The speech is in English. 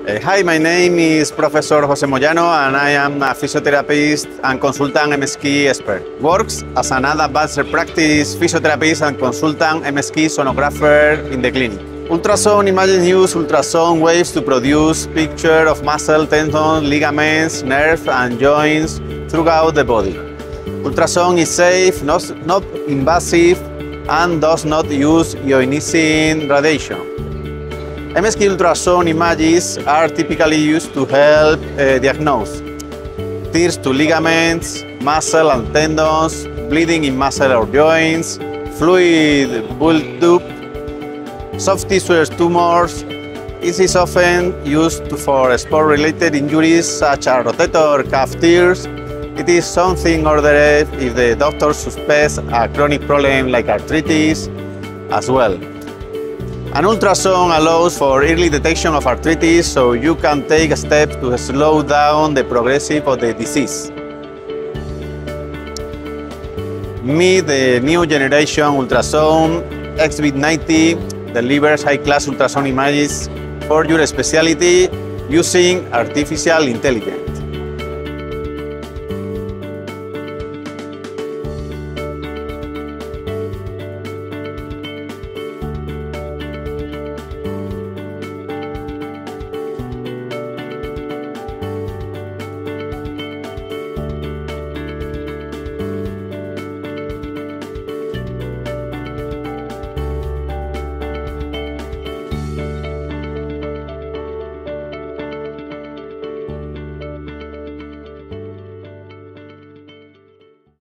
Hi, my name is Professor Jose Moyano and I am a physiotherapist and consultant MSK expert. Works as an advanced practice physiotherapist and consultant MSK sonographer in the clinic. Ultrasound images use ultrasound waves to produce pictures of muscle, tendons, ligaments, nerves and joints throughout the body. Ultrasound is safe, not invasive, and does not use ionizing radiation. MSK ultrasound images are typically used to help diagnose tears to ligaments, muscle and tendons, bleeding in muscle or joints, fluid buildup, soft tissue tumors. It is often used for sport-related injuries such as rotator cuff tears. It is something ordered if the doctor suspects a chronic problem like arthritis as well. An ultrasound allows for early detection of arthritis, so you can take steps to slow down the progression of the disease. Meet the new generation Ultrasound XBit 90 delivers high-class ultrasound images for your specialty using artificial intelligence.